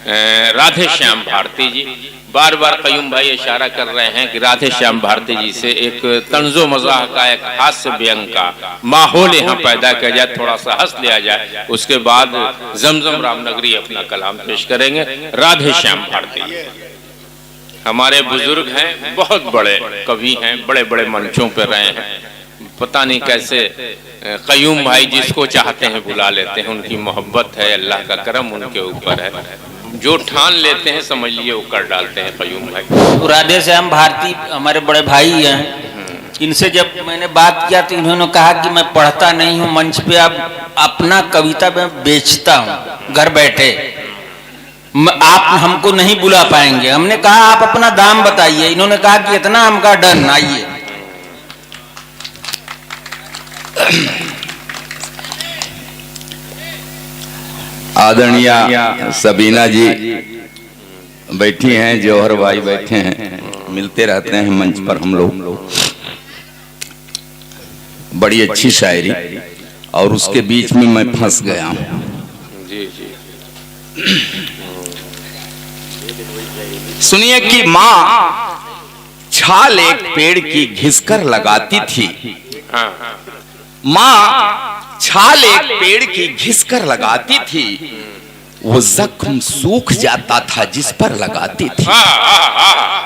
राधे श्याम भारती जी। बार बार कयूम भाई इशारा कर रहे हैं कि राधे श्याम भारती जी से एक तंजो मजाह का, एक हास्य व्यंग का माहौल यहाँ पैदा किया जाए, थोड़ा सा हंस लिया जाए। उसके बाद जमजम रामनगरी अपना कलाम पेश करेंगे। राधे श्याम भारती हमारे बुजुर्ग हैं, बहुत बड़े कवि हैं, बड़े बड़े मंचों पर रहे हैं। पता नहीं कैसे कयूम भाई जिसको चाहते हैं बुला लेते हैं। उनकी मोहब्बत है, अल्लाह का करम उनके ऊपर है। जो ठान लेते हैं समझ लिए वो कर डालते हैं कयूम भाई। राधे श्याम भारती हमारे बड़े भाई हैं। इनसे जब मैंने बात किया तो इन्होंने कहा कि मैं पढ़ता नहीं हूँ मंच पे, अब अपना कविता मैं बेचता हूँ घर बैठे, आप हमको नहीं बुला पाएंगे। हमने कहा आप अपना दाम बताइए। इन्होंने कहा कि इतना, हमका डन, आइए। आदरणीय सबीना जी बैठी हैं, जौहर भाई बैठे हैं, मिलते रहते हैं मंच पर हम लोग। बड़ी अच्छी शायरी, और उसके बीच में मैं फंस गया हूँ। सुनिए कि माँ छाल एक पेड़ की घिसकर लगाती थी। माँ छाल एक पेड़ की घिसकर लगाती थी, वो जख्म सूख जाता था जिस पर लगाती थी।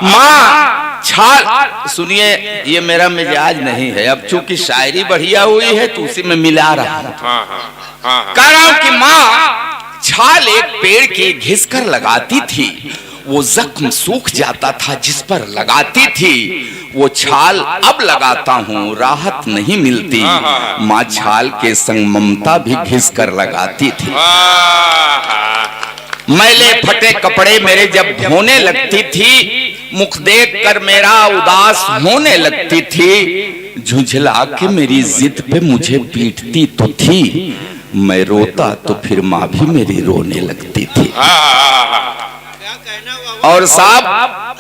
माँ छाल, सुनिए ये मेरा मिजाज नहीं है, अब चूंकि शायरी बढ़िया हुई है तो उसी में मिला रहा हूं। कह रहा हूं कि माँ छाल एक पेड़ की घिसकर लगाती थी, वो जख्म सूख जाता था जिस पर लगाती थी। वो छाल अब लगाता हूँ, राहत नहीं मिलती। माँ छाल के संग ममता भी घिस कर लगाती थी। मैले फटे कपड़े मेरे जब धोने लगती थी, मुख देख कर मेरा उदास होने लगती थी। झुंझला के मेरी जिद पे मुझे पीटती तो थी, मैं रोता तो फिर माँ भी मेरी रोने लगती थी। और साहब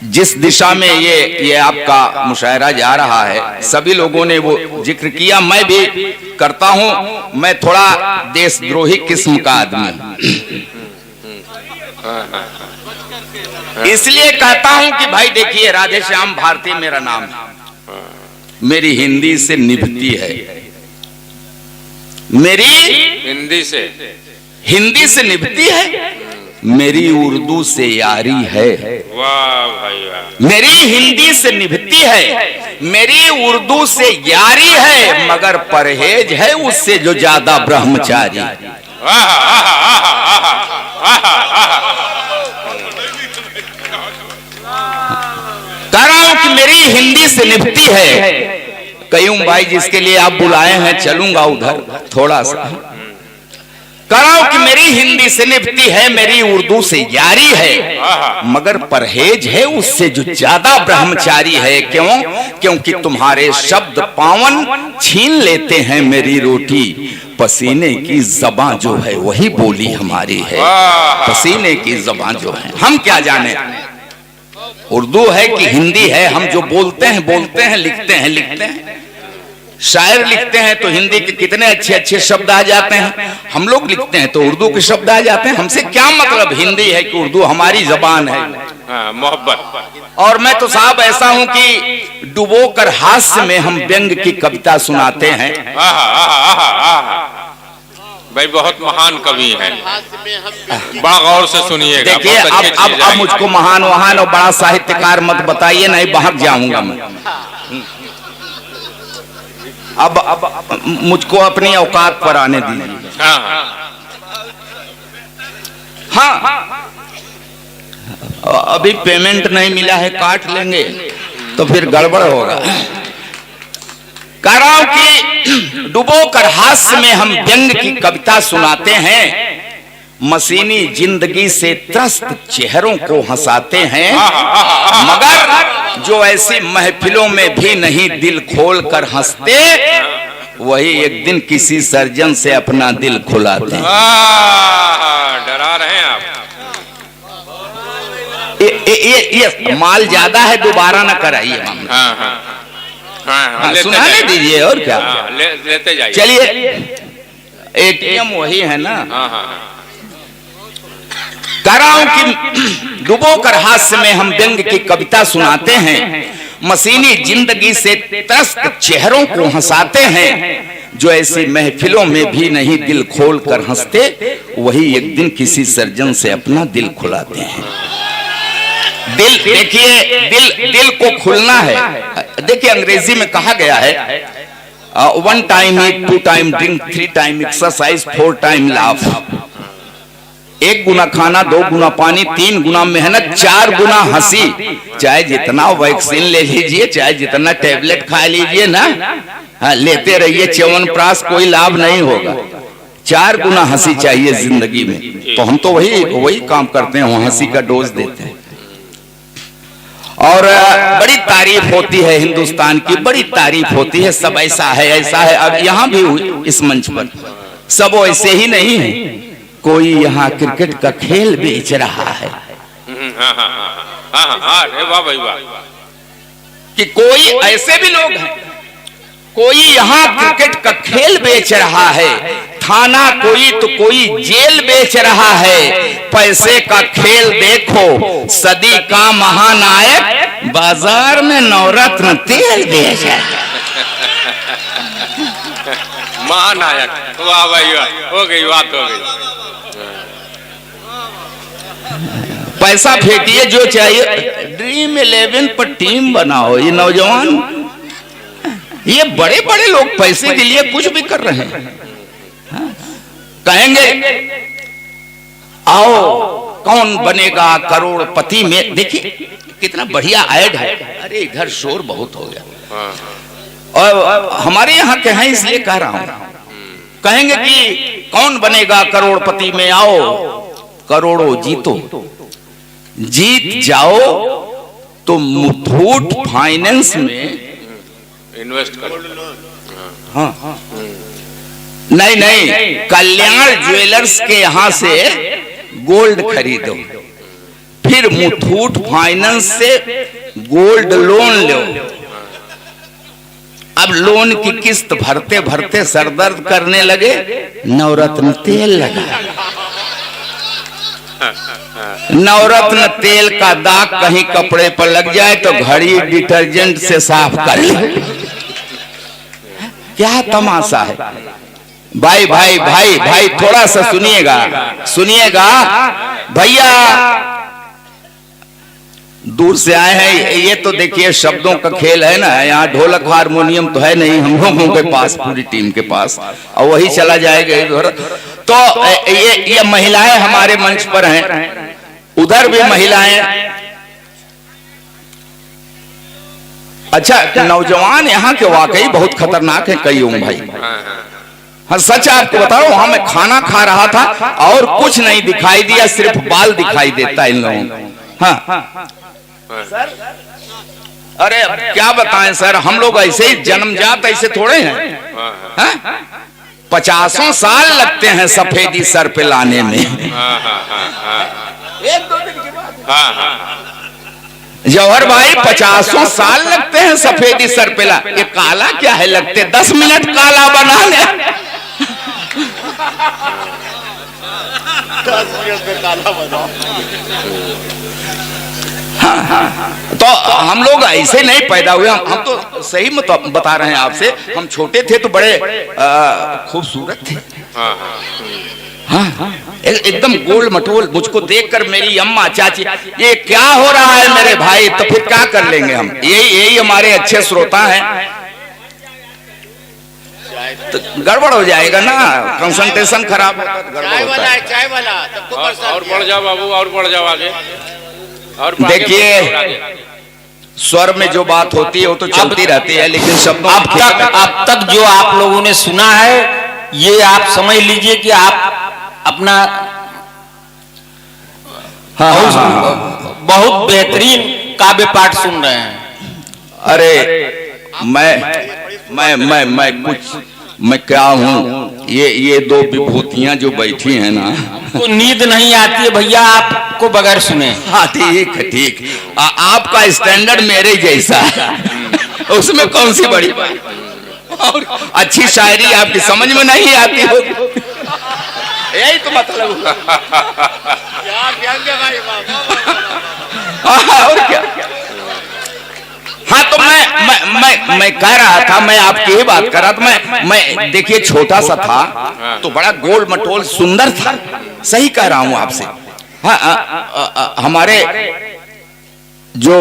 जिस दिशा में ये आपका मुशायरा जा रहा है, सभी लोगों ने वो जिक्र किया, मैं भी करता हूं। मैं थोड़ा देशद्रोही किस्म का आदमी हूं, इसलिए कहता हूं कि भाई देखिए, राधे श्याम भारती मेरा नाम है, मेरी हिंदी से निभती है, मेरी हिंदी से निभती है, मेरी उर्दू से यारी है। वाह भाई वाह। मेरी हिंदी से निभती है, मेरी उर्दू से यारी है, मगर परहेज है उससे जो ज्यादा ब्रह्मचारी। कह रहा हूं कि मेरी हिंदी से निभती है। कयूम भाई जिसके लिए आप बुलाए हैं, चलूंगा उधर थोड़ा सा। कह रहा हूं कि मेरी हिंदी से निभती है, मेरी उर्दू से यारी है, मगर परहेज है उससे जो ज्यादा ब्रह्मचारी है। क्यों? क्योंकि तुम्हारे शब्द पावन छीन लेते हैं मेरी रोटी, पसीने की ज़बां जो है वही बोली हमारी है। पसीने की ज़बां जो है, हम क्या जाने उर्दू है कि हिंदी है, हम जो बोलते हैं बोलते हैं, लिखते हैं लिखते हैं। शायर लिखते हैं तो हिंदी के कितने अच्छे अच्छे शब्द आ जाते हैं, हम लोग लिखते हैं तो उर्दू के शब्द आ जाते हैं। हमसे क्या मतलब हिंदी है कि उर्दू, हमारी जबान है, मोहब्बत। और मैं तो साहब ऐसा हूं कि डुबो कर हास्य में हम व्यंग की कविता सुनाते हैं। भाई बहुत महान कवि हैं, बड़ा गौर से सुनिएगा। देखिए अब मुझको महान वहान और बड़ा साहित्यकार मत बताइए, नहीं बहक जाऊंगा मैं। अब मुझको अपनी औकात पर आने दीजिए। हाँ, अभी पेमेंट नहीं मिला है, काट लेंगे तो फिर गड़बड़ होगा। कह रहा हूं कि डुबो कर हास्य में हम व्यंग की कविता सुनाते हैं, मशीनी जिंदगी से त्रस्त चेहरों को हंसाते हैं, मगर जो ऐसी महफिलों में भी नहीं दिल खोल कर हंसते, वही एक दिन किसी सर्जन से अपना दिल खुलाते हैं। डरा रहे हैं आप। ये माल ज्यादा है, दोबारा ना कराइए। हाँ, सुनाने दीजिए और क्या, लेते जाइए। चलिए एटीएम वही है ना। हाँ हाँ कह रहा हूं कि डुबोकर हास्य में हम व्यंग की कविता सुनाते हैं, मशीनी जिंदगी से त्रस्त चेहरों को हंसाते हैं, जो ऐसी महफिलों में भी नहीं दिल खोल कर हंसते, वही एक दिन किसी सर्जन से अपना दिल खुलाते हैं। दिल देखिए, दिल को खुलना है। देखिए अंग्रेजी में कहा गया है 1 टाइम ईट, 2 time drink, 3 time exercise, 4 time laugh. 1 गुना खाना, 2 गुना पानी, 3 गुना मेहनत, 4 गुना हंसी। चाहे जितना वैक्सीन ले लीजिए, चाहे जितना टेबलेट खा लीजिए ना, हाँ, लेते रहिए च्यवनप्राश, कोई लाभ नहीं होगा। 4 गुना हंसी चाहिए जिंदगी में। तो हम तो वही काम करते हैं, हंसी का डोज देते हैं। और बड़ी तारीफ होती है हिंदुस्तान की, बड़ी तारीफ होती है। सब ऐसा है, ऐसा है। अब यहाँ भी हुई इस मंच पर सब ऐसे ही नहीं है। कोई यहाँ क्रिकेट का खेल बेच रहा है। वाह भाई वाह। कि कोई ऐसे भी लोग हैं, कोई यहाँ क्रिकेट का खेल बेच रहा है, थाना कोई तो कोई जेल बेच रहा है। पैसे का खेल देखो, सदी का महानायक बाजार में नवरत्न तेल बेच रहा है। महानायक, वाह भाई वाह, हो गई बात, हो गई। पैसा फेंकिए जो चाहिए, ड्रीम 11 पर टीम बनाओ। ये नौजवान, ये बड़े बड़े लोग पैसे के लिए कुछ भी कर रहे हैं। हाँ? कहेंगे आओ कौन बनेगा करोड़पति में। देखिए कितना बढ़िया ऐड है। अरे इधर शोर बहुत हो गया और हमारे यहाँ के हैं इसलिए कह रहा हूं। कहेंगे कि कौन बनेगा करोड़पति में, आओ करोड़ों जीतो, जीत जाओ तो मुथूट फाइनेंस में इन्वेस्ट करो। हाँ नहीं, कल्याण ज्वेलर्स के यहां से गोल्ड खरीदो, फिर मुथूट फाइनेंस से गोल्ड लोन लो। अब लोन की किस्त भरते भरते सरदर्द करने लगे, नवरत्न तेल लगा। नवरत्न तेल का दाग कहीं कपड़े पर लग जाए तो घड़ी डिटर्जेंट से साफ कर ले। क्या तमाशा है। भाई भाई भाई भाई थोड़ा सा सुनिएगा, सुनिएगा भैया। दूर से आए हैं, ये तो देखिए शब्दों का खेल है ना। यहाँ ढोलक हारमोनियम तो है नहीं हम लोगों के पास, पूरी टीम के पास, और वही चला जाएगा इधर। तो ये महिलाएं हमारे मंच पर हैं, उधर भी महिलाएं। अच्छा, नौजवान यहाँ के वाकई बहुत खतरनाक है कईयों भाई। हाँ सच आपको बताओ, वहां मैं खाना खा रहा था और कुछ नहीं दिखाई दिया, सिर्फ बाल दिखाई देता इन लोगों को। हाँ सर, अरे क्या बताएं सर, हम लोग ऐसे ही जन्मजात ऐसे थोड़े हैं। 50 साल लगते हैं सफेदी सर पे लाने में। एक दो दिन के बाद जौहर भाई 50 साल लगते हैं सफेदी सर पे ला। ये काला क्या है, लगते 10 मिनट काला बनाने। 10 मिनट में काला बनाओ। तो हम लोग ऐसे नहीं पैदा हुए, हम तो सही बता रहे हैं आपसे। हम छोटे थे तो बड़े खूबसूरत थे। हाँ, एकदम गोल मटोल। मुझको देखकर मेरी अम्मा चाची, ये क्या हो रहा है मेरे भाई, तो फिर क्या कर लेंगे हम। यही हमारे अच्छे श्रोता हैं। तो गड़बड़ हो जाएगा ना, कंसंट्रेशन खराब होता है, गड़बड़ होता है। चाय वाला और बढ़ जाओ बाबू, और बढ़ जाओ आगे। और देखिए स्वर में जो बात होती है वो तो चलती रहती है, लेकिन शब्दों अब तक जो आप लोगों ने सुना है, ये आप समझ लीजिए कि आप अपना बहुत बेहतरीन काव्य पाठ सुन रहे हैं। अरे मैं क्या हूँ, ये 2 विभूतियां जो बैठी हैं ना, तो नींद नहीं आती है भैया आपको बगैर सुने। हाँ ठीक है, ठीक। आपका स्टैंडर्ड मेरे जैसा है, उसमें कौन सी बड़ी बात। और अच्छी शायरी आपकी समझ में नहीं आती होगी। यही तो मतलब हुआ। और क्या। हाँ तो मैं कह रहा था, मैं आपकी ही बात कर रहा था। मैं देखिए छोटा सा था तो बड़ा गोल मटोल सुंदर था, सही कह रहा हूं आपसे। हाँ हमारे जो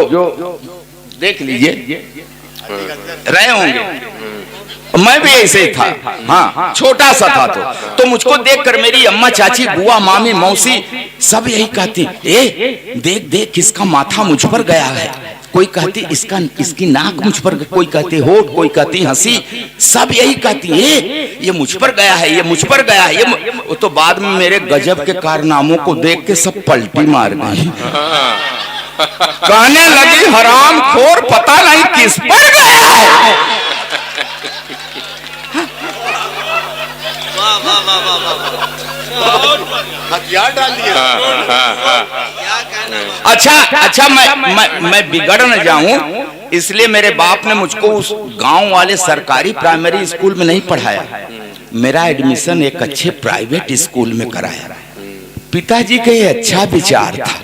देख लीजिए रहे होंगे, मैं भी ऐसे ही था। हाँ छोटा सा था तो मुझको देखकर मेरी अम्मा, चाची, बुआ, मामी, मौसी सब यही कहती, ए देख देख किसका माथा मुझ पर गया है। कोई कहती इसकी नाक मुझ पर, कोई कहती होठ, कोई कहती हंसी, सब यही कहती है ये मुझ पर गया है, ये मुझ पर गया है। ये तो बाद में मेरे गजब के कारनामों को देख के सब पलटी मार गई, कहने लगी हराम खोर पता नहीं किस पर गया है। हथियार डाल दिया। अच्छा मैं बिगड़ न जाऊं इसलिए मेरे बाप ने मुझको उस गांव वाले सरकारी प्राइमरी स्कूल में नहीं पढ़ाया, मेरा एडमिशन एक अच्छे प्राइवेट स्कूल में कराया। पिताजी का ये अच्छा विचार था,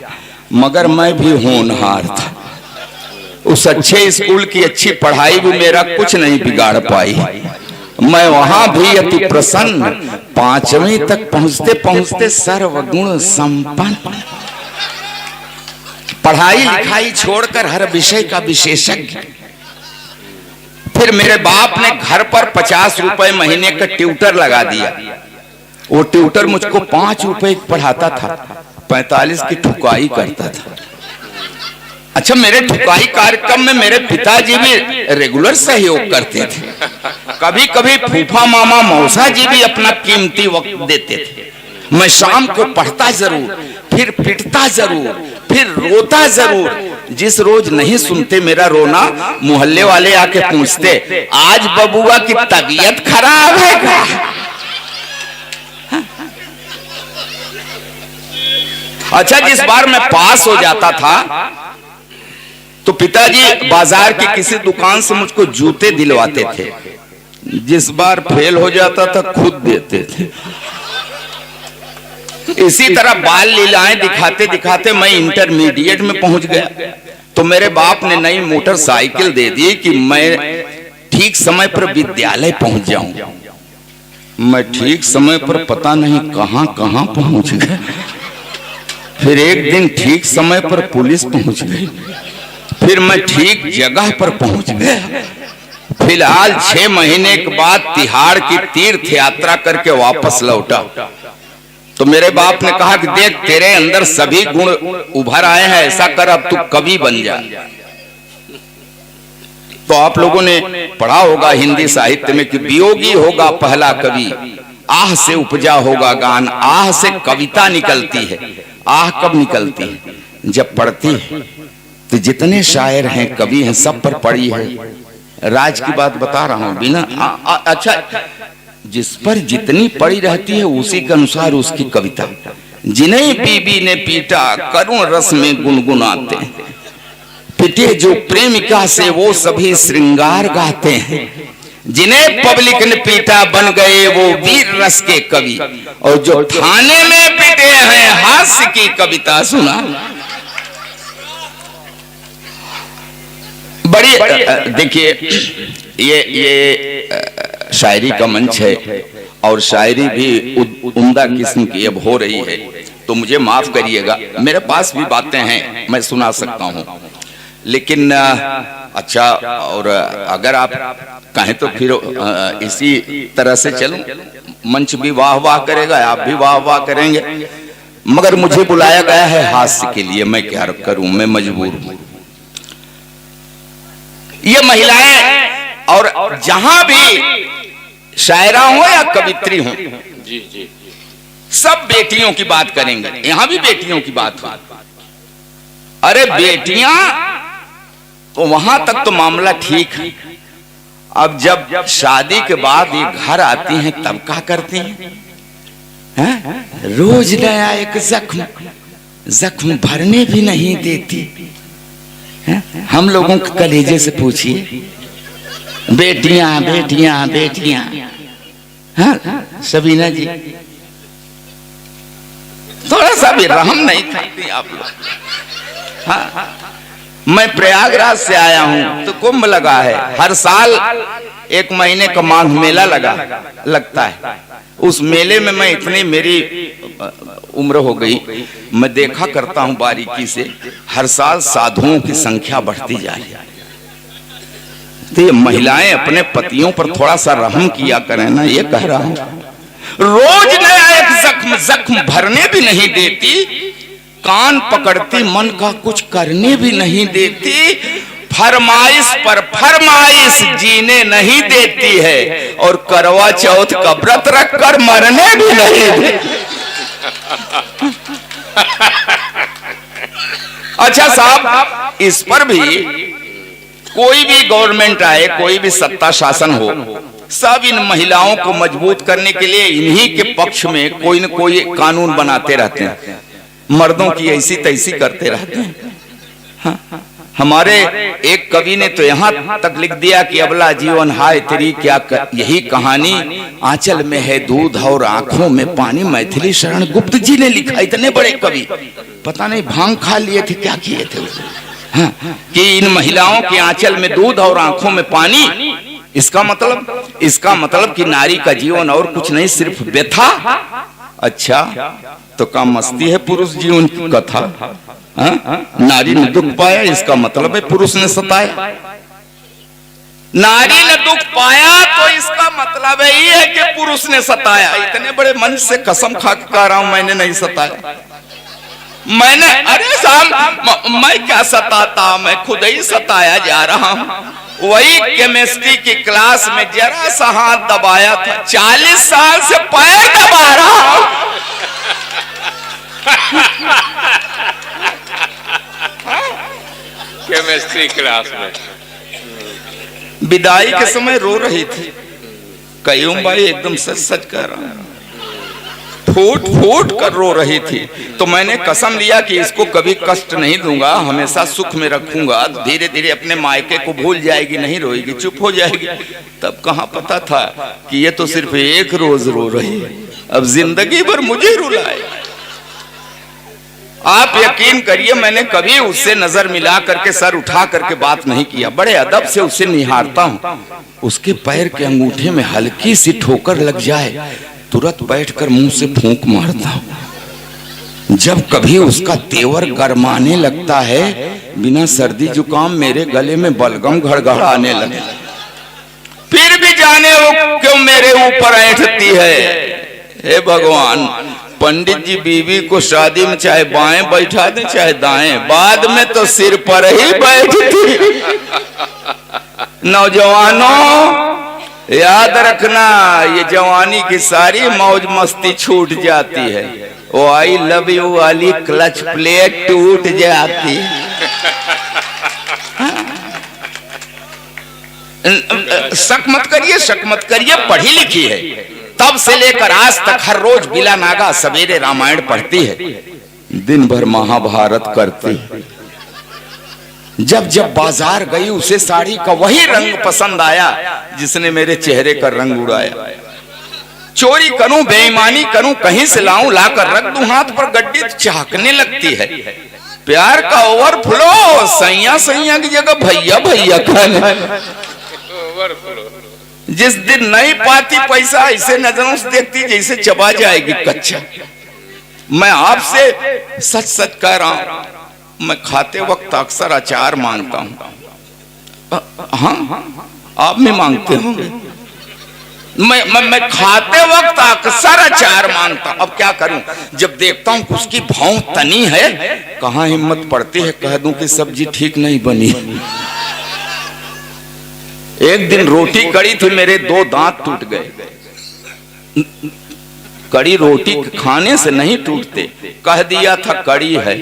मगर मैं भी होनहार था। उस अच्छे स्कूल की अच्छी पढ़ाई भी मेरा कुछ नहीं बिगाड़ पाई। मैं वहां भी अति प्रसन्न, 5वीं तक पहुंचते पहुंचते सर्वगुण संपन्न, पढ़ाई लिखाई छोड़कर हर विषय का विशेषज्ञ। फिर मेरे बाप ने घर पर 50 रुपए महीने का ट्यूटर लगा दिया। वो ट्यूटर मुझको 5 रुपए पढ़ाता था, 45 की ठुकाई करता था। अच्छा मेरे ठुकाई कार्यक्रम में मेरे पिताजी भी रेगुलर सहयोग करते थे। कभी कभी फूफा, मामा, मौसा जी भी अपना कीमती वक्त देते थे। मैं शाम को पढ़ता जरूर, फिर पिटता जरूर, फिर रोता जरूर। जिस रोज नहीं सुनते मेरा रोना, मोहल्ले वाले आके पूछते आज बबुआ की तबीयत खराब है क्या? अच्छा जिस बार मैं पास हो जाता था तो पिताजी बाजार की किसी दुकान से मुझको जूते दिलवाते थे। जिस बार फेल हो जाता था खुद देते थे। इसी तरह बाल लीलाएं दिखाते दिखाते मैं इंटरमीडिएट में पहुंच गया तो मेरे बाप ने नई मोटरसाइकिल दे दी कि मैं ठीक समय पर विद्यालय पहुंच जाऊं। मैं ठीक समय पर पता नहीं कहां कहां पहुंच गया। फिर एक दिन ठीक समय पर पुलिस पहुंच गई, फिर मैं ठीक जगह पर पहुंच गया। फिलहाल 6 महीने के बाद तिहाड़ की तीर्थ यात्रा करके वापस लौटा तो मेरे बाप ने कहा कि देख तेरे अंदर सभी गुण उभर आए हैं, ऐसा कर अब तू कवि बन जा। तो आप लोगों ने पढ़ा होगा हिंदी साहित्य में कि वियोगी होगा पहला कवि, आह से उपजा होगा गान। आह से कविता निकलती है। आह कब निकलती है? जब पढ़ती है। तो जितने शायर हैं, कवि हैं, सब पर पड़ी है। राज की बात बता रहा हूं बिना अच्छा, जिस पर जितनी पड़ी रहती है उसी के अनुसार उसकी कविता। जिन्हें बीबी ने पीटा करुण रस में गुनगुनाते हैं, पिटे जो प्रेमिका से वो सभी श्रृंगार गाते हैं। जिन्हें पब्लिक ने पीटा बन गए वो वीर रस के कवि, और जो थाने में पिटे हैं हास्य की कविता सुना। बड़ी देखिए ये शायरी का मंच है और शायरी भी उम्दा किस्म की अब हो रही है, तो मुझे माफ करिएगा। मेरे पास भी बातें हैं, मैं सुना सकता हूँ, लेकिन अच्छा और अगर आप कहें तो फिर इसी तरह से चलूं। मंच भी वाह वाह करेगा, आप भी वाह वाह करेंगे, मगर मुझे बुलाया गया है हास्य के लिए। मैं क्या करूं, मैं मजबूर हूं। ये महिलाएं और जहां भी शायरा हो या कवित्री हो, जी जी सब बेटियों की बात करेंगे। यहां भी बेटियों की बात हो। अरे बेटियां तो वहां तक तो मामला ठीक है। अब जब शादी के बाद ये घर आती हैं तब क्या करती हैं? रोज नया एक जख्म भरने भी नहीं देती। हम लोगों के कलेजे से पूछिए, बेटियां बेटियां बेटियां। हाँ सबीना जी, थोड़ा सा भी रहम नहीं करती आप लोग। हाँ, मैं प्रयागराज से आया हूं तो कुंभ लगा है, हर साल 1 महीने का माघ मेला लगता है। उस मेले में मैं इतनी, मेरी उम्र हो गई, मैं देखा करता हूं बारीकी से, हर साल साधुओं की संख्या बढ़ती जा रही है। तो ये महिलाएं अपने पतियों पर थोड़ा सा रहम किया करें ना, ये कह रहा हूं। रोज नया एक जख्म भरने भी नहीं देती, कान पकड़ती, मन का कुछ करने भी नहीं देती, फरमाइश पर फरमाइश जीने नहीं देती है, और करवा चौथ का व्रत रखकर मरने भी नहीं देती। अच्छा साहब, इस पर भी कोई भी गवर्नमेंट आए, कोई भी सत्ता शासन हो, सब इन महिलाओं को मजबूत करने के लिए इन्हीं के पक्ष में कोई न कोई कानून बनाते रहते हैं, मर्दों की ऐसी तैसी करते रहते हैं। हाँ, हमारे एक कवि ने तो यहाँ तक लिख दिया कि अबला जीवन हाय तेरी क्या यही कहानी, आंचल में है दूध और आंखों में पानी। मैथिली शरण गुप्त जी ने लिखा, इतने बड़े कवि, पता नहीं भांग खा लिए थे क्या किए थे। हाँ, कि इन महिलाओं के आंचल में दूध और आंखों में पानी, इसका मतलब कि नारी का जीवन और कुछ नहीं, सिर्फ व्यथा। अच्छा, तो क्या मस्ती है पुरुष जीवन की कथा? नारी ने दुख पाया, इसका मतलब है पुरुष ने सताया। नारी ने दुख पाया तो इसका मतलब ये है कि पुरुष ने सताया। इतने बड़े मन से कसम खा के कह रहा हूं, मैंने नहीं सताया। मैंने, अरे साहब, मैं क्या सताता, मैं खुद ही सताया जा रहा हूं। वही केमिस्ट्री की क्लास में जरा सा हाथ दबाया था, 40 साल से पैर दबा रहा हूं। केमिस्ट्री क्लास में विदाई के समय रो रही थी। कयूम भाई एकदम सच सच कह रहा हूं, फूट फूट कर रो रही थी। तो मैंने कसम लिया कि इसको कभी कष्ट नहीं दूंगा, हमेशा सुख में रखूंगा। धीरे धीरे अपने मायके को भूल जाएगी, नहीं रोएगी, चुप हो जाएगी। तब कहां पता था कि ये तो सिर्फ एक रोज रो रही है, अब जिंदगी भर मुझे रुलाए। आप यकीन करिए, मैंने कभी उससे नजर मिला करके, सर उठा करके बात नहीं किया। बड़े अदब से उसे निहारता हूं। उसके पैर के अंगूठे में हल्की सी ठोकर लग जाए, तुरंत बैठकर मुंह से फूंक मारता हूं। जब कभी उसका तेवर गरमाने लगता है, बिना सर्दी जुकाम मेरे गले में बलगम घड़घड़ाने लगे। फिर भी जाने वो क्यों मेरे ऊपर ऐंठती है। हे भगवान, पंडित जी बीवी को शादी में चाहे बाएं बैठा दे चाहे दाएं, बाद में तो सिर पर ही बैठती। नौजवानों याद रखना, ये जवानी की सारी मौज मस्ती छूट जाती है। वो आई लव यू वाली क्लच प्लेट टूट जाती है। शक मत करिए, पढ़ी लिखी है। तब से लेकर आज तक हर रोज बिला नागा सवेरे रामायण पढ़ती है, दिन भर महाभारत करती है। जब जब बाजार गई उसे साड़ी का वही रंग पसंद आया जिसने मेरे चेहरे का रंग उड़ाया। चोरी करूं, बेईमानी करूं, कहीं से लाऊं, लाकर रख दूं हाथ पर, गड्डी चाहकने लगती है। प्यार का ओवरफ्लो, सैया सैया की जगह भैया भैया कहने। जिस दिन नहीं पाती पैसा, ऐसे नजरों से देखती जैसे चबा जाएगी कच्चा। मैं आपसे सच सच कह रहा हूं, मैं खाते वक्त अक्सर अचार मांगता हूं। हाँ, आप भी मांगते होंगे। मैं खाते वक्त अक्सर अचार मांगता हूं। अब क्या करूं, जब देखता हूं कि उसकी भौं तनी है, कहां हिम्मत पड़ती है कह दूं कि सब्जी ठीक नहीं बनी। एक दिन रोटी कड़ी थी, मेरे 2 दांत टूट गए। कड़ी रोटी खाने से नहीं टूटते, कह दिया था कड़ी है।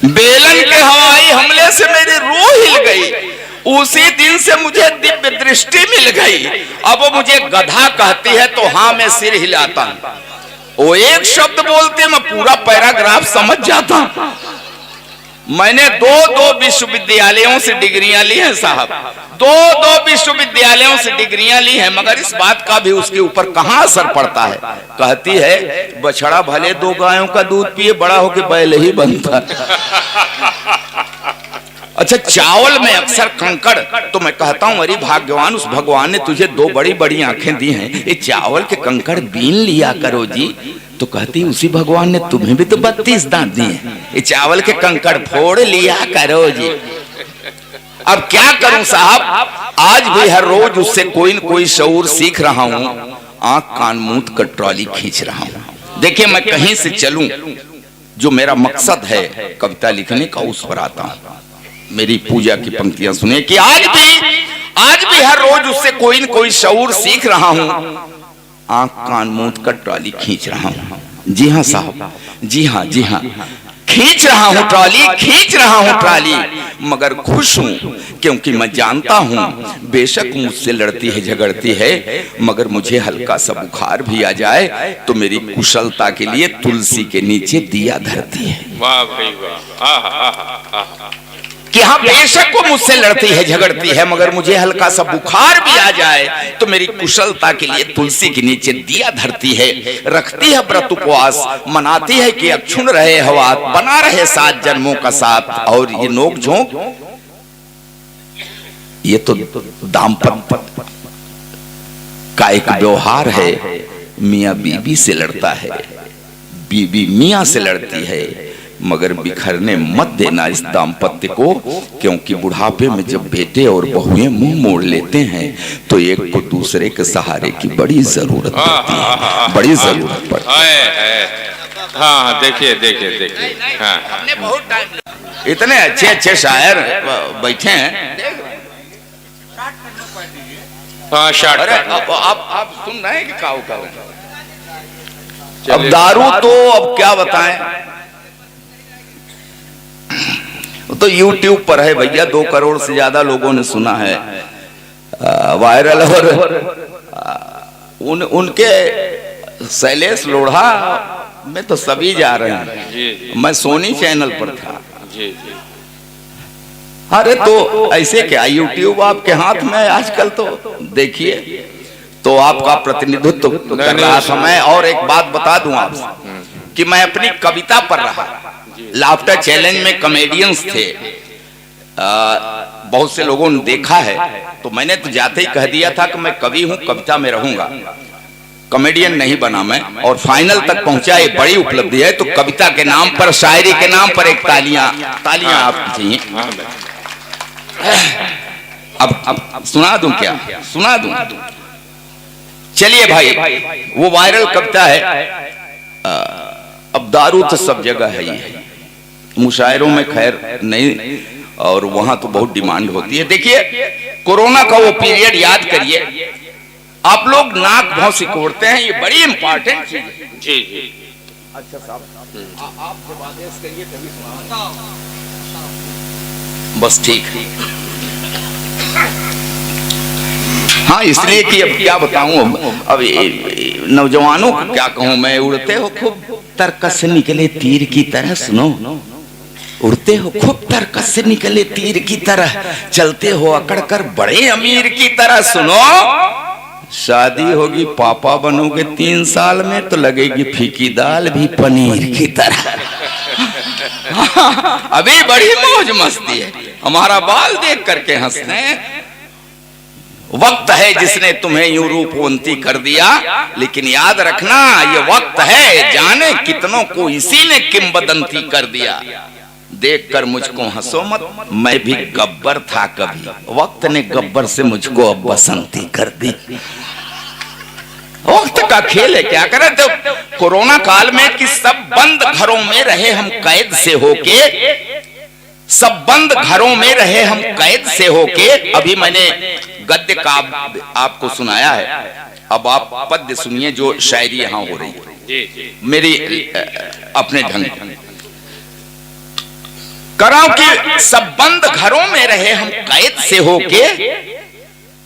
बेलन के हवाई हमले से मेरी रूह हिल गई। उसी दिन से मुझे दिव्य दृष्टि मिल गई। अब वो मुझे गधा कहती है तो हाँ, मैं सिर हिलाता हूं। वो एक शब्द बोलते मैं पूरा पैराग्राफ समझ जाता। मैंने दो विश्वविद्यालयों से डिग्रियां ली हैं साहब, दो विश्वविद्यालयों से डिग्रियां ली हैं, मगर इस बात का भी उसके ऊपर कहां असर पड़ता है। कहती है बछड़ा भले 2 गायों का दूध पिए, बड़ा होके बैल ही बनता। अच्छा, चावल में अक्सर कंकड़, तो मैं कहता हूं अरे भाग्यवान, उस भगवान ने तुझे 2 बड़ी बड़ी आंखें दी हैं, ये चावल के कंकड़ बीन लिया करो जी। तो कहती उसी भगवान ने तुम्हें भी तो 32 दांत दिए, ये चावल के कंकड़ फोड़ लिया करो जी। अब क्या करूं साहब, आज भी हर रोज उससे कोई न कोई शऊर सीख रहा हूं, आंख कान मूंद कर ट्रॉली खींच रहा हूं। देखिए मैं कहीं से चलूं, जो मेरा मकसद है कविता लिखने का, उस पर आता हूं। मेरी पूजा की पंक्तियां सुनिए कि आज भी हर रोज उससे कोई न कोई शऊर सीख रहा हूं, आंख कान मूंद कर ट्रॉली खींच रहा हूं। जी हाँ साहब, जी हाँ, खींच रहा हूं ट्रॉली, खींच रहा हूं ट्रॉली, मगर खुश हूं क्योंकि मैं जानता हूं बेशक मुझसे लड़ती है झगड़ती है, मगर मुझे हल्का सा बुखार भी आ जाए तो मेरी कुशलता के लिए तुलसी के नीचे दिया धरती है। वाह भाई वाह, कि हाँ बेशक वो मुझसे लड़ती है झगड़ती है, मगर मुझे हल्का सा बुखार भी आ जाए तो मेरी कुशलता के लिए तुलसी के नीचे दिया धरती है। रखती है व्रत उपवास, मनाती है कि अक्षुण रहे हवात, बना रहे 7 जन्मों का साथ। और ये नोक झोंक, ये तो दाम्पत्य का एक व्यवहार है। मियाँ बीबी से लड़ता है, बीबी मियाँ से लड़ती है, मगर बिखरने मत देना इस दाम्पत्य को, क्योंकि बुढ़ापे में जब बेटे और बहुएं मुंह मोड़ लेते हैं तो एक को दूसरे के सहारे की बड़ी जरूरत पड़ती है, बड़ी जरूरत पड़ती है। हाँ देखिए हाँ, हमने बहुत टाइम, इतने अच्छे शायर बैठे हैं। हाँ शार्ट, अरे आप सुन रहे हैं कि काऊ कर रहे हैं। अब दारू तो अब क्या बताएं, तो YouTube पर है भैया, 2 करोड़ से ज्यादा लोगों ने सुना है, वायरल। और उनके शैलेश लोढ़ा में तो सभी जा रहे हैं। जी। मैं सोनी चैनल पर था। जी। अरे तो ऐसे क्या, YouTube आपके हाथ में आजकल, तो देखिए, तो आपका प्रतिनिधित्व तो कर रहा था मैं। और एक बात बता दूं आपसे कि मैं अपनी कविता पर रहा, लाफ्टर चैलेंज में कॉमेडियंस थे, बहुत से लोगों ने देखा है, तो मैंने तो जाते ही कह दिया था कि मैं कवि हूं, कविता में रहूंगा, कॉमेडियन नहीं बना मैं। और फाइनल तक पहुंचा, ये बड़ी उपलब्धि है। तो कविता के नाम पर, शायरी के नाम पर एक तालियां आपकी चाहिए। अब सुना दूं क्या, सुना दूं? चलिए भाई, वो वायरल कविता है। अब दारू तो सब जगह है ही, मुशायरों में खैर नहीं, और वहां तो बहुत डिमांड होती है। देखिए कोरोना का वो पीरियड याद करिए, आप लोग नाक भौं सिकोड़ते हैं, ये बड़ी इंपॉर्टेंट चीज है। जी। अच्छा साहब, आप जब आदेश करिए तभी सुनाऊंगा, बस ठीक। हाँ, इसलिए कि अब क्या बताऊं, अब नौजवानों को क्या कहूं मैं, उड़ते हो खूब तरकस से निकले तीर की तरह, सुनो, उड़ते हो खूब तरकस से निकले तीर की तरह, चलते हो अकड़ कर बड़े अमीर की तरह, सुनो, शादी होगी पापा बनोगे 3 साल में तो लगेगी फीकी दाल भी पनीर की तरह। अभी बड़ी मौज मस्ती है, हमारा बाल देख करके हंसते हैं। वक्त है जिसने तुम्हें यूं रूपवंती कर दिया, लेकिन याद रखना ये वक्त है, जाने कितनों को इसी ने किंवदंती कर दिया। देखकर मुझको हंसो मत, मैं भी गब्बर था कभी, वक्त ने गब्बर से मुझको अब बसंती कर दी। वक्त का खेल है, क्या करें। तो कोरोना काल में कि सब बंद घरों में रहे हम कैद से होके, सब बंद घरों में रहे हम कैद से होके। अभी मैंने गद्य का आपको सुनाया है, अब आप पद्य सुनिए जो शायरी यहाँ हो रही है मेरी अपने ढंग। कराओ कि सब बंद घरों में रहे हम कैद से होके,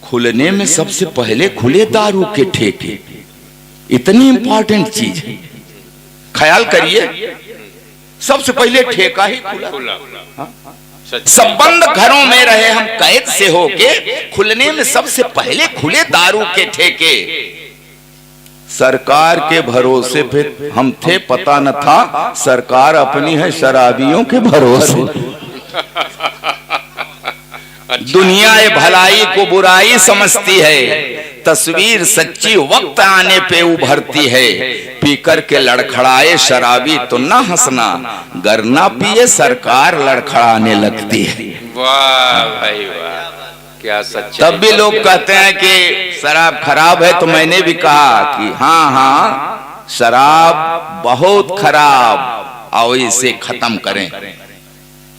खुलने में सबसे पहले खुले दारू के ठेके। इतनी इंपॉर्टेंट चीज है, ख्याल करिए। सबसे पहले ठेका ही खुला। खुला सब बंद घरों में रहे हम कैद से होके, खुलने में सबसे पहले खुले दारू के ठेके। सरकार के भरोसे पे हम थे, पता न था सरकार अपनी है शराबियों के भरोसे। दुनिया ये भलाई को बुराई समझती है, तस्वीर सच्ची वक्त आने पे उभरती है। पीकर के लड़खड़ाए शराबी तो ना हंसना, गर ना पिए सरकार लड़खड़ाने लगती है। वाह भाई वाह, क्या सच्चा। तब भी लोग कहते हैं कि शराब खराब है, तो मैंने भी कहा कि हाँ हाँ शराब बहुत खराब, आओ इसे खत्म करें।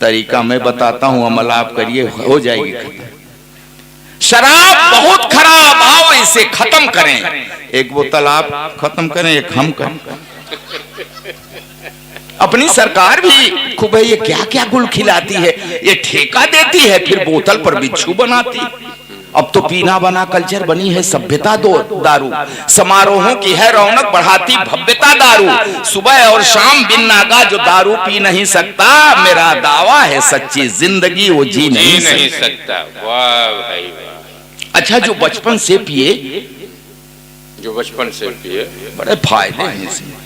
तरीका मैं बताता हूं, अमल आप करिए, हो जाएगी खत्म। शराब बहुत खराब, आओ इसे खत्म करें। एक बोतल आप खत्म करें, एक हम करें। अपनी सरकार भी खूब है, ये क्या क्या गुल खिलाती है, ये ठेका देती है, फिर बोतल पर बिच्छू बनाती। अब तो पीना बना कल्चर बनी है सभ्यता दारू, समारोहों की है रौनक बढ़ाती भव्यता दारू। सुबह और शाम बिन नागा जो दारू पी नहीं सकता, मेरा दावा है सच्ची जिंदगी वो जी नहीं सकता। वाह भाई वाह। अच्छा, जो बचपन से पिए, जो बचपन से पिए बड़े फायदे हैं इसमें,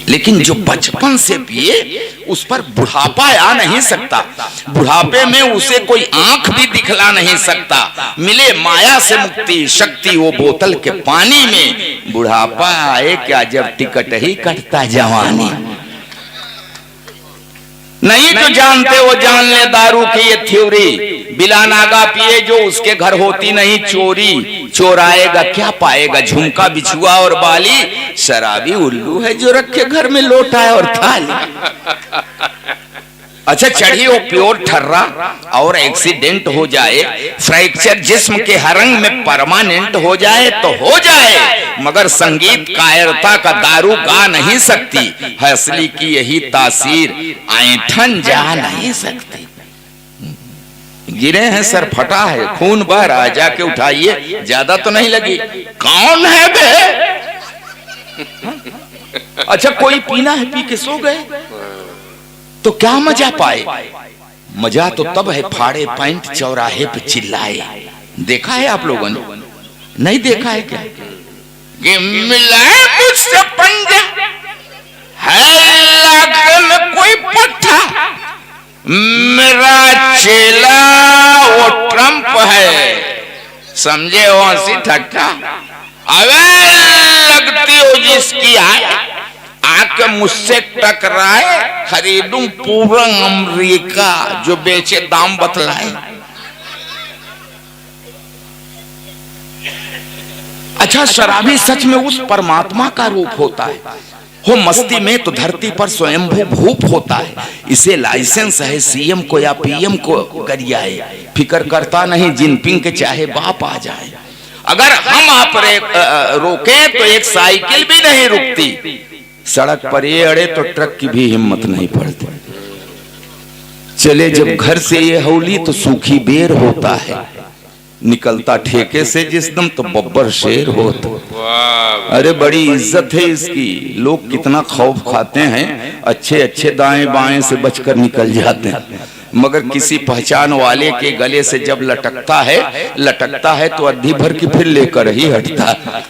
लेकिन जो बचपन से पिए उस पर बुढ़ापा आ नहीं सकता। बुढ़ापे में उसे कोई आंख भी दिखला नहीं सकता। मिले माया से मुक्ति शक्ति वो बोतल के पानी में, बुढ़ापा आए क्या जब टिकट ही कटता जवानी। नहीं जो जानते वो जान ले दारू की ये थ्योरी, बिला नागा पिए जो उसके घर होती नहीं चोरी। चोर आएगा क्या पाएगा, झुमका बिछुआ और बाली। शराबी उल्लू है जो रखे घर में लोटा और थाली। अच्छा, चढ़ी वो प्योर ठर्रा और एक्सीडेंट हो जाए, फ्रैक्चर जिस्म के हरंग में परमानेंट हो जाए तो हो जाए, मगर संगीत कायरता का दारू गा नहीं सकती है। असली की यही तासीर ऐंठन जा नहीं सकती। गिरे हैं सर फटा है, खून बह रहा है, जाके उठाइए, ज्यादा तो नहीं लगी। कौन है बे? अच्छा, कोई पीना है, पी के सो गए तो क्या मजा पाए? मजा तो तब है फाड़े पैंट चौराहे पे चिल्लाए। देखा है आप लोगों ने? नहीं देखा है क्या? कि मिला मुझसे पंजा है लगन कोई पट्टा, मेरा चेला वो ट्रंप है, समझे? वो हंसी ठट्ठा। अबे लगती हो जिसकी आके मुझसे टकराए, खरीदूं पूरा अमेरिका जो बेचे दाम बतलाए। अच्छा, शराबी सच में उस परमात्मा का रूप होता है। हो मस्ती में तो धरती पर स्वयंभू भूप होता है। इसे लाइसेंस है सीएम को या पीएम को गरियाए, फिक्र करता नहीं जिनपिंग के चाहे बाप आ जाए। अगर हम आप रोके तो एक साइकिल भी नहीं रुकती। सड़क पर ये अड़े तो ट्रक की भी हिम्मत नहीं पड़ती। चले जब घर से ये हौली तो सूखी बेर होता है, निकलता ठेके से जिस दम तो बब्बर शेर होता। अरे बड़ी इज्जत है इसकी, लोग कितना खौफ खाते हैं, अच्छे अच्छे दाएं बाएं से बचकर निकल जाते हैं, मगर किसी पहचान वाले के गले से जब लटकता है तो अद्धी भर की फिर लेकर ही हटता है।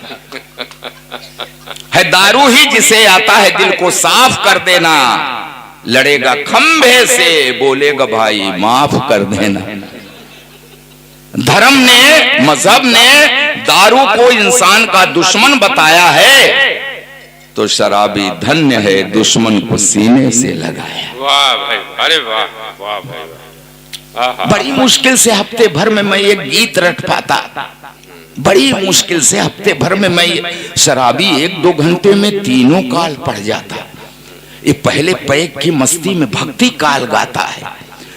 दारू ही जिसे आता है दिल को साफ कर देना, लड़ेगा खंभे से बोलेगा भाई माफ कर देना। धर्म ने, मजहब ने दारू को इंसान का दुश्मन बताया है, तो शराबी धन्य है दुश्मन को सीने से लगाया। वाह भाई, अरे वाह वाह भाई वाह। बड़ी मुश्किल से हफ्ते भर में मैं एक गीत रट पाता, बड़ी मुश्किल से हफ्ते भर में मैं, शराबी 1-2 घंटे में तीनों काल पढ़ जाता। ये पहले पैक की मस्ती में भक्ति काल गाता है,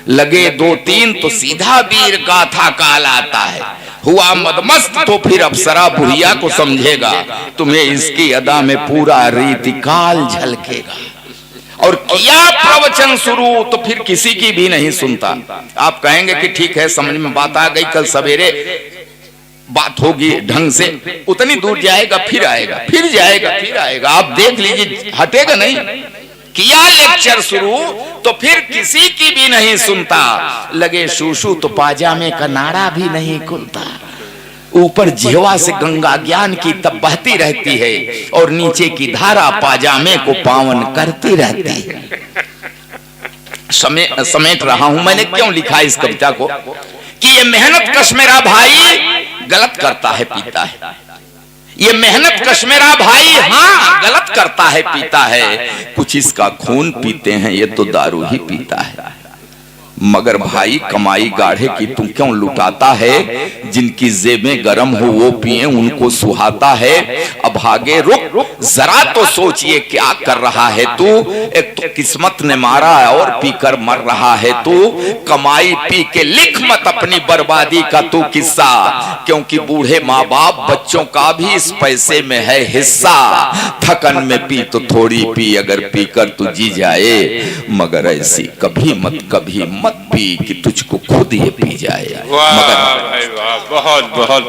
लगे 2-3 तो सीधा वीर गाथा काल आता है। हुआ मदमस्त तो फिर अप्सरा बुढ़िया को समझेगा, तुम्हें इसकी अदा में पूरा रीति काल झलकेगा। और किया प्रवचन शुरू तो फिर किसी की भी नहीं सुनता। आप कहेंगे कि ठीक है, समझ में बात आ गई, कल सवेरे बात होगी ढंग से। उतनी दूर जाएगा, फिर आएगा, फिर जाएगा, फिर आएगा, आप देख लीजिए, हटेगा नहीं। किया लेक्चर शुरू तो फिर किसी की भी नहीं सुनता, लगे शूशु तो पाजामे का नाड़ा भी नहीं खुलता। ऊपर जिह्वा से गंगा ज्ञान की तब बहती रहती है और नीचे की धारा पाजामे को पावन करती रहती है। समेट रहा हूं मैंने क्यों लिखा इस कविता को कि ये मेहनत कश मेरा भाई गलत करता है पीता है, ये मेहनत कश मेरा भाई हाँ गलत करता है पीता है, कुछ इसका खून पीते हैं ये तो दारू ही पीता है। मगर भाई कमाई गाढ़े की तू क्यों लुटाता है, जिनकी जेबें गरम हो वो पिए उनको सुहाता है। अब आगे रुक जरा तो सोचिए क्या कर रहा है तू, एक तो किस्मत ने मारा और पीकर मर रहा है तू। कमाई पी के लिख मत अपनी बर्बादी का तू किस्सा, क्योंकि बूढ़े माँ बाप बच्चों का भी इस पैसे में है हिस्सा। थकन में पी तो थोड़ी पी, अगर पीकर तू जी जाए, मगर ऐसी कभी मत पी कि तुझको खुद ये पी जाए। वाह भाई वाह, बहुत बहुत